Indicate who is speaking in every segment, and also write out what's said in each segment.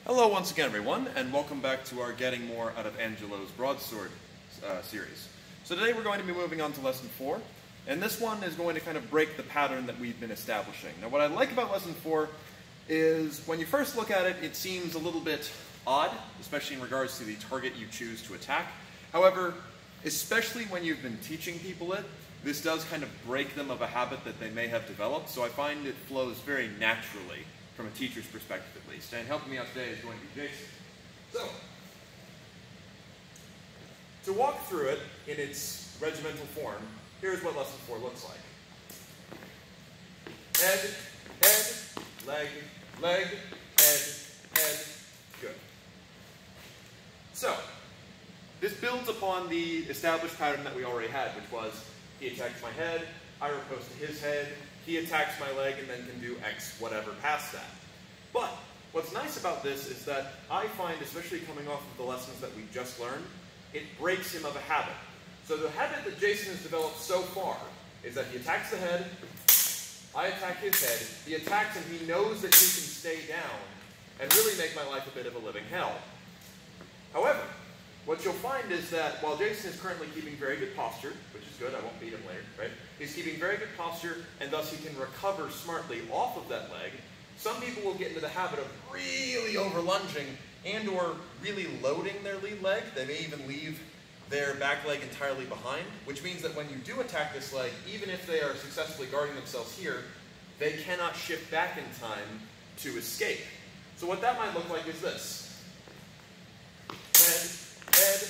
Speaker 1: Hello once again everyone, and welcome back to our Getting More Out of Angelo's Broadsword series. So today we're going to be moving on to Lesson 4, and this one is going to kind of break the pattern that we've been establishing. Now what I like about Lesson 4 is when you first look at it, it seems a little bit odd, especially in regards to the target you choose to attack. However, especially when you've been teaching people it, this does kind of break them of a habit that they may have developed, so I find it flows very naturally from a teacher's perspective at least. And helping me out today is going to be Jason. So, to walk through it in its regimental form, here's what Lesson 4 looks like. Head, head, leg, leg, head, head, good. So, this builds upon the established pattern that we already had, which was he attacks my head, I riposte to his head, he attacks my leg, and then can do X whatever past that. But what's nice about this is that I find, especially coming off of the lessons that we just learned, it breaks him of a habit. So the habit that Jason has developed so far is that he attacks the head, I attack his head, he attacks and he knows that he can stay down and really make my life a bit of a living hell. However, what you'll find is that while Jason is currently keeping very good posture, which is good, I won't beat him later, right? He's keeping very good posture, and thus he can recover smartly off of that leg. Some people will get into the habit of really over-lunging and or really loading their lead leg. They may even leave their back leg entirely behind, which means that when you do attack this leg, even if they are successfully guarding themselves here, they cannot shift back in time to escape. So what that might look like is this. Head, head.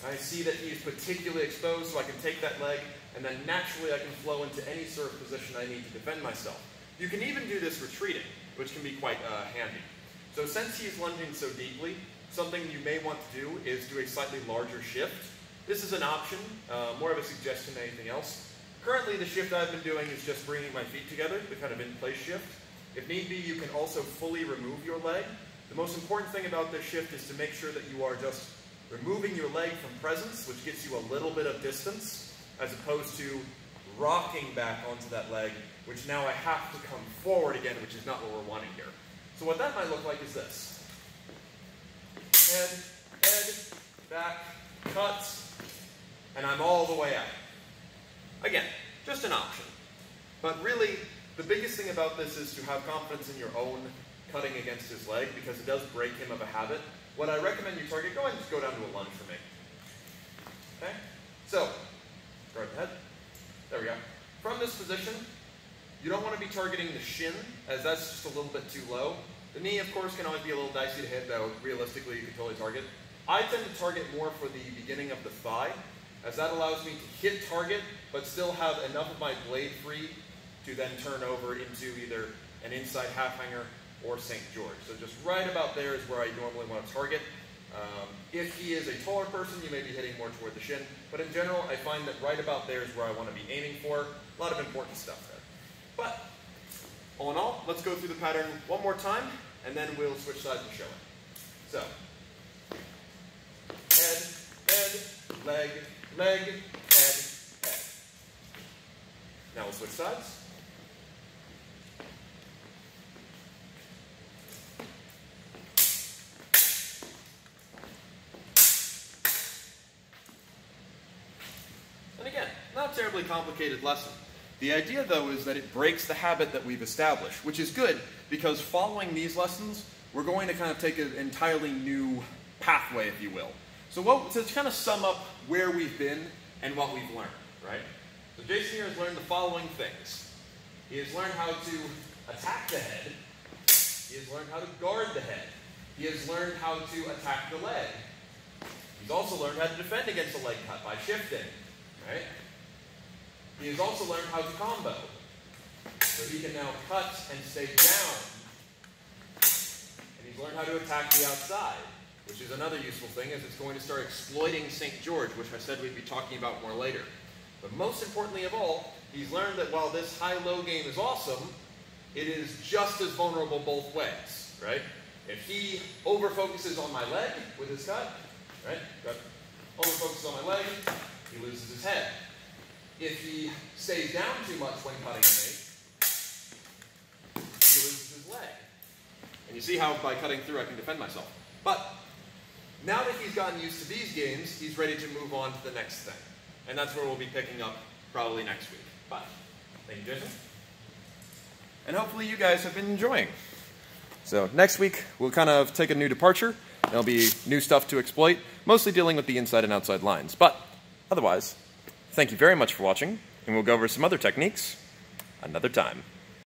Speaker 1: I see that he is particularly exposed, so I can take that leg, and then naturally I can flow into any sort of position I need to defend myself. You can even do this retreating, which can be quite handy. So since he is lunging so deeply, something you may want to do is do a slightly larger shift. This is an option, more of a suggestion than anything else. Currently the shift I've been doing is just bringing my feet together, the kind of in-place shift. If need be, you can also fully remove your leg. The most important thing about this shift is to make sure that you are just removing your leg from presence, which gets you a little bit of distance, as opposed to rocking back onto that leg, which now I have to come forward again, which is not what we're wanting here. So what that might look like is this. Head, head, back, cut, and I'm all the way out. Again, just an option. But really, the biggest thing about this is to have confidence in your own cutting against his leg, because it does break him of a habit. What I recommend you target, go ahead and just go down to a lunge for me. Okay? So, guard the head. There we go. From this position, you don't want to be targeting the shin, as that's just a little bit too low. The knee, of course, can always be a little dicey to hit, though realistically you can totally target. I tend to target more for the beginning of the thigh, as that allows me to hit target, but still have enough of my blade free to then turn over into either an inside half hanger or St. George. So just right about there is where I normally want to target. If he is a taller person, you may be hitting more toward the shin, but in general, I find that right about there is where I want to be aiming for. A lot of important stuff there. But, all in all, let's go through the pattern one more time, and then we'll switch sides and show it. So, head, head, leg, leg, head, head. Now we'll switch sides. And again, not a terribly complicated lesson. The idea, though, is that it breaks the habit that we've established, which is good, because following these lessons, we're going to kind of take an entirely new pathway, if you will. So to kind of sum up where we've been and what we've learned, right? So Jason here has learned the following things. He has learned how to attack the head. He has learned how to guard the head. He has learned how to attack the leg. He's also learned how to defend against a leg cut by shifting, right? He has also learned how to combo. So he can now cut and stay down. And he's learned how to attack the outside, which is another useful thing, as it's going to start exploiting St. George, which I said we'd be talking about more later. But most importantly of all, he's learned that while this high-low game is awesome, it is just as vulnerable both ways, right? If he over-focuses on my leg with his cut, right? Over-focuses on my leg, he loses his head. If he stays down too much when cutting me, he loses his leg. And you see how by cutting through I can defend myself. But now that he's gotten used to these games, he's ready to move on to the next thing. And that's where we'll be picking up probably next week. But thank you, Jason. And hopefully you guys have been enjoying. So next week, we'll kind of take a new departure. There'll be new stuff to exploit, mostly dealing with the inside and outside lines. But otherwise, thank you very much for watching, and we'll go over some other techniques another time.